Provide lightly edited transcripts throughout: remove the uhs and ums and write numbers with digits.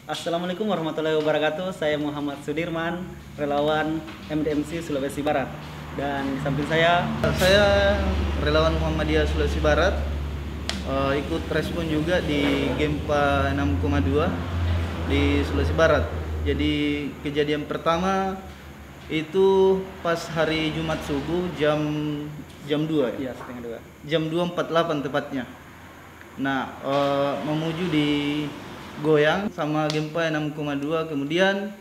Assalamualaikum warahmatullahi wabarakatuh. Saya Muhammad Sudirman, relawan MDMC Sulawesi Barat. Dan di samping Saya relawan Muhammadiyah Sulawesi Barat, ikut respon juga di Gempa 6,2 di Sulawesi Barat. Jadi kejadian pertama itu pas hari Jumat subuh jam 2 ya? ya setengah dua. Jam 2.48 tepatnya. Nah, memuju di goyang sama gempa 6,2, kemudian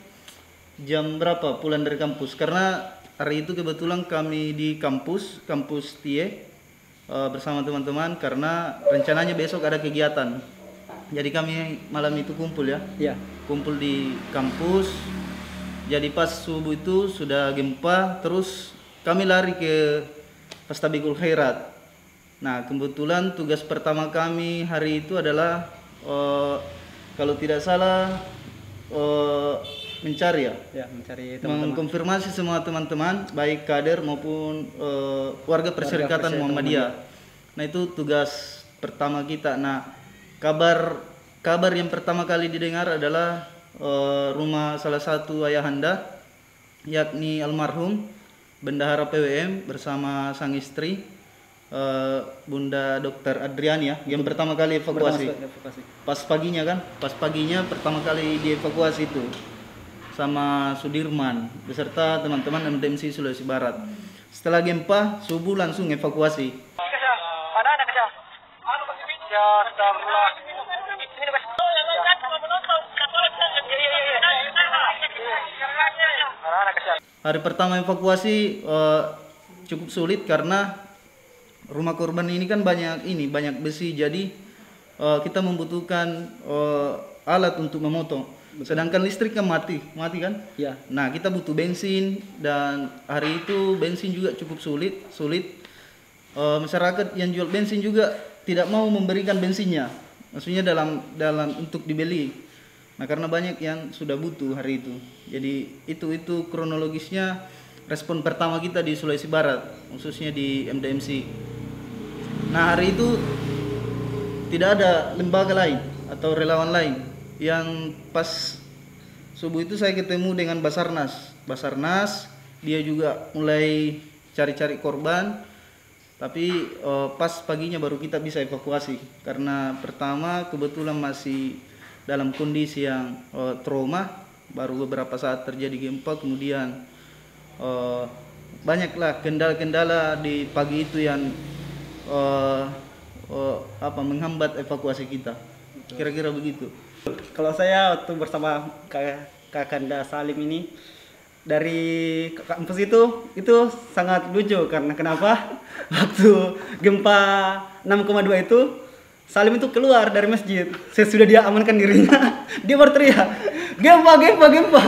jam berapa pulang dari kampus, karena hari itu kebetulan kami di kampus TIE bersama teman-teman, karena rencananya besok ada kegiatan. Jadi kami malam itu kumpul ya, Ya, kumpul di kampus. Jadi pas subuh itu sudah gempa, terus kami lari ke Fastabikul Khairat. Nah, kebetulan tugas pertama kami hari itu adalah kalau tidak salah mencari mencari teman-teman. mengkonfirmasi semua teman-teman, baik kader maupun warga Perserikatan Muhammadiyah. Nah, itu tugas pertama kita. Nah, kabar yang pertama kali didengar adalah rumah salah satu ayahanda, yakni almarhum Bendahara PWM bersama sang istri, Bunda Dr. Adriani ya, yang pertama kali evakuasi. Pas paginya pertama kali dievakuasi itu sama Sudirman beserta teman-teman MDMC Sulawesi Barat. Setelah gempa subuh langsung evakuasi. Hari pertama evakuasi cukup sulit karena rumah korban ini kan banyak besi, jadi kita membutuhkan alat untuk memotong. Sedangkan listrik kan mati kan? Ya. Nah, kita butuh bensin, dan hari itu bensin juga cukup sulit. Masyarakat yang jual bensin juga tidak mau memberikan bensinnya, maksudnya dalam untuk dibeli. Nah, karena banyak yang sudah butuh hari itu. Jadi itu kronologisnya respon pertama kita di Sulawesi Barat, khususnya di MDMC. Nah, hari itu tidak ada lembaga lain atau relawan lain. Yang pas subuh itu saya ketemu dengan Basarnas, dia juga mulai cari-cari korban. Tapi pas paginya baru kita bisa evakuasi, karena pertama kebetulan masih dalam kondisi yang trauma, baru beberapa saat terjadi gempa, kemudian banyaklah kendala-kendala di pagi itu yang menghambat evakuasi kita. Kira-kira begitu. Kalau saya waktu bersama Kakanda Salim ini dari kampus itu sangat lucu, karena kenapa? Waktu gempa 6,2 itu Salim itu keluar dari masjid. Sesudah dia amankan dirinya, dia berteriak, gempa.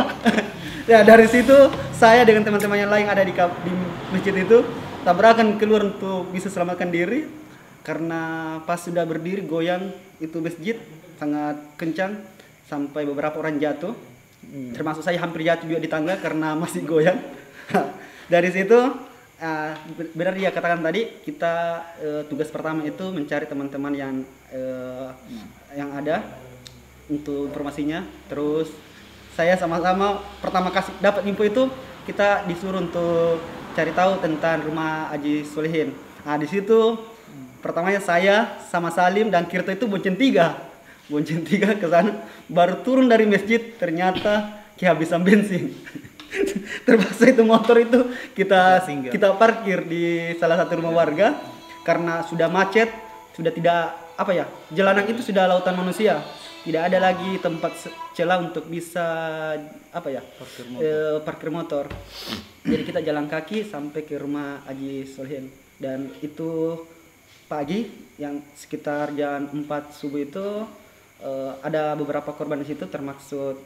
Ya, dari situ saya dengan teman-teman yang lain ada di masjid itu tabrakan keluar untuk bisa selamatkan diri, karena pas sudah berdiri goyang itu masjid sangat kencang sampai beberapa orang jatuh. Termasuk saya hampir jatuh juga di tangga karena masih goyang. Dari situ benar dia katakan tadi, kita tugas pertama itu mencari teman-teman yang ada untuk informasinya. Terus saya sama-sama pertama kasih dapat info itu, kita disuruh untuk cari tahu tentang rumah Haji Solihin. Nah, di situ pertamanya saya sama Salim dan Kirto itu bonceng tiga ke sana, baru turun dari masjid ternyata kehabisan bensin. Terpaksa itu motor itu kita parkir di salah satu rumah warga, karena sudah macet, sudah tidak jalanan itu sudah lautan manusia, tidak ada lagi tempat celah untuk bisa parkir motor. Jadi kita jalan kaki sampai ke rumah Haji Solihin, dan itu pagi yang sekitar jam 4 subuh itu ada beberapa korban di situ, termasuk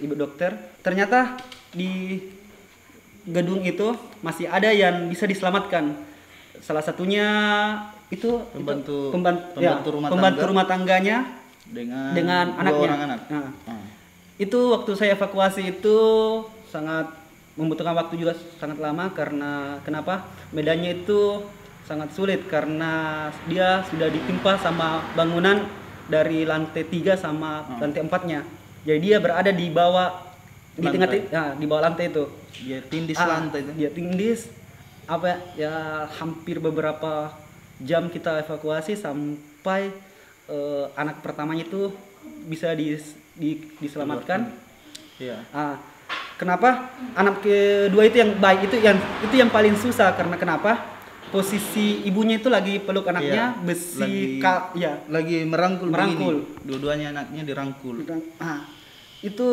ibu dokter. Ternyata di gedung itu masih ada yang bisa diselamatkan. Salah satunya pembantu rumah tangganya dengan anaknya. Anak. Nah, itu waktu saya evakuasi itu sangat membutuhkan waktu juga sangat lama, karena kenapa? Medannya itu sangat sulit karena dia sudah ditimpa sama bangunan dari lantai 3 sama lantai 4-nya. Jadi dia berada di bawah di tengah Lantai. di bawah lantai itu. Dia tindis Ah, lantai itu. Dia tindis apa ya, ya hampir beberapa jam kita evakuasi sampai anak pertamanya itu bisa diselamatkan. Iya. Kenapa anak kedua itu yang baik itu yang paling susah karena kenapa? Posisi ibunya itu lagi peluk anaknya, Iya. besi Lagi merangkul. Merangkul. begini. Dua-duanya anaknya dirangkul. Itu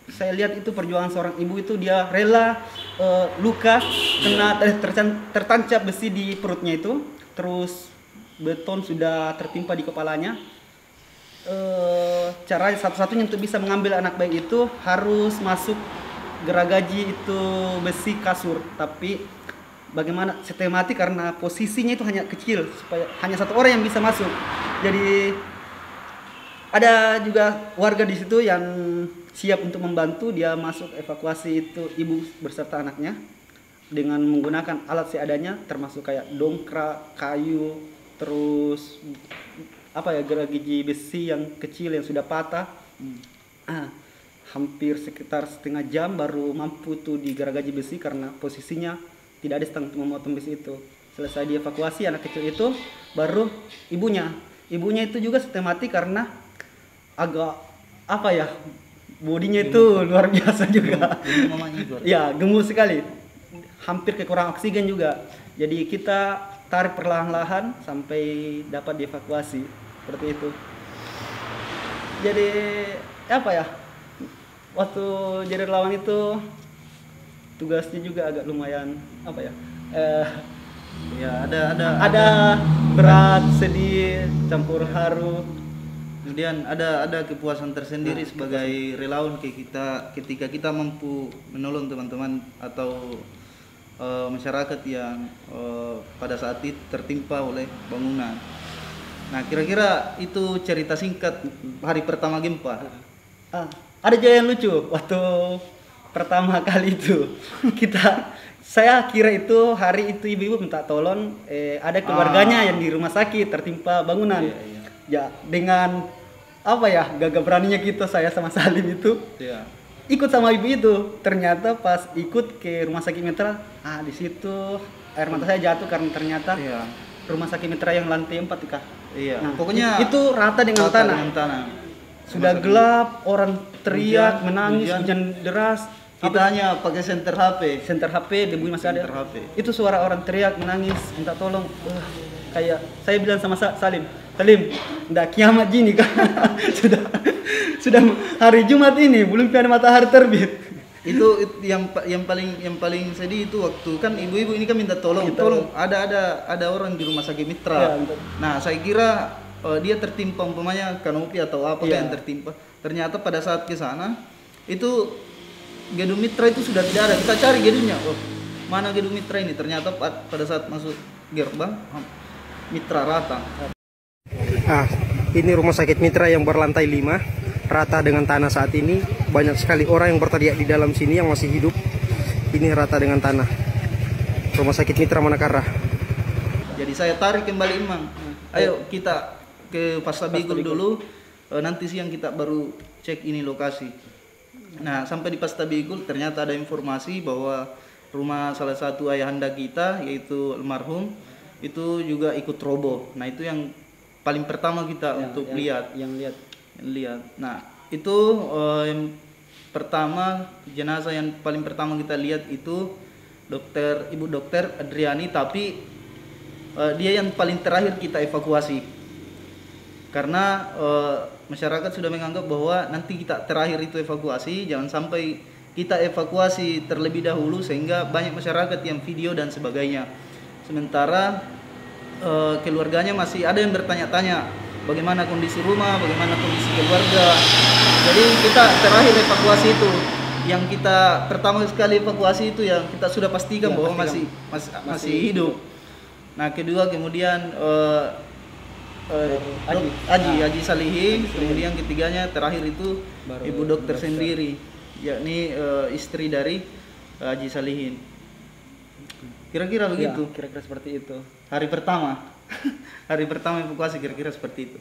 saya lihat itu perjuangan seorang ibu itu, dia rela luka kena tertancap besi di perutnya itu, terus beton sudah tertimpa di kepalanya. Cara satu-satunya untuk bisa mengambil anak bayi itu harus masuk geragaji itu besi kasur, tapi bagaimana sistematik karena posisinya itu hanya kecil supaya hanya satu orang yang bisa masuk. Jadi ada juga warga di situ yang siap untuk membantu, dia masuk evakuasi itu ibu beserta anaknya dengan menggunakan alat seadanya termasuk kayak dongkrak, kayu, terus geragaji besi yang kecil yang sudah patah. Hampir sekitar setengah jam baru mampu tuh digeragaji besi karena posisinya tidak ada stang untuk memotong besi itu. Selesai dievakuasi anak kecil itu, baru ibunya itu juga sistematik karena agak bodinya itu luar biasa juga. Ya, gemuk sekali, hampir kekurangan oksigen juga. Jadi kita tarik perlahan-lahan sampai dapat dievakuasi seperti itu. Jadi waktu jadi relawan itu tugasnya juga agak lumayan ada berat, sedih, campur haru. Kemudian ada kepuasan tersendiri sebagai relawan ketika kita mampu menolong teman-teman atau masyarakat yang pada saat itu tertimpa oleh bangunan. Nah, kira-kira itu cerita singkat hari pertama gempa. Ada juga yang lucu waktu pertama kali itu saya kira itu hari itu ibu-ibu minta tolong ada keluarganya yang di rumah sakit tertimpa bangunan. Ya, dengan gagah beraninya saya sama Salim itu ikut sama ibu itu. Ternyata pas ikut ke rumah sakit Mitra, di situ air mata saya jatuh karena ternyata rumah sakit Mitra yang lantai 4 kah. Pokoknya itu rata dengan tanah. Sudah gelap, orang teriak, menangis, hujan deras. Kita hanya pakai senter HP, debu masih ada. Itu suara orang teriak, menangis, minta tolong. Kayak saya bilang sama Salim, ndak kiamat gini kan. sudah hari Jumat ini belum ada matahari terbit. Itu yang paling sedih itu waktu kan ibu-ibu ini kan minta tolong ada orang di rumah sakit Mitra. Nah, saya kira dia tertimpa umpamanya kanopi atau apa yang tertimpa. Ternyata pada saat ke sana itu gedung Mitra itu sudah tidak ada. Kita cari gedungnya. Mana gedung Mitra ini? Ternyata pada saat masuk gerbang Mitra rata. Ini rumah sakit Mitra yang berlantai 5, rata dengan tanah saat ini. Banyak sekali orang yang berteriak di dalam sini yang masih hidup. Ini rata dengan tanah. Rumah sakit Mitra Manakara. Jadi saya tarik kembali Imam. Ayo kita ke Pastabigul dulu. Nanti siang kita baru cek ini lokasi. Nah, sampai di Pastabigul ternyata ada informasi bahwa rumah salah satu ayahanda kita yaitu almarhum itu juga ikut roboh. Nah, itu yang paling pertama kita untuk lihat. Nah, itu yang pertama jenazah yang paling pertama kita lihat itu Ibu Dokter Adriani, tapi dia yang paling terakhir kita evakuasi. Karena masyarakat sudah menganggap bahwa nanti kita terakhir itu evakuasi, jangan sampai kita evakuasi terlebih dahulu sehingga banyak masyarakat yang video dan sebagainya. Sementara keluarganya masih ada yang bertanya-tanya bagaimana kondisi rumah, bagaimana kondisi keluarga. Jadi kita terakhir evakuasi itu, yang kita pertama sekali evakuasi itu yang kita sudah pastikan bahwa masih hidup. Nah, kedua kemudian Haji Salihin, kemudian ketiganya terakhir itu baru Ibu Dokter sendiri, yakni istri dari Haji Salihin. Kira-kira begitu. Kira-kira seperti itu. Hari pertama, hari pertama evakuasi kira-kira seperti itu.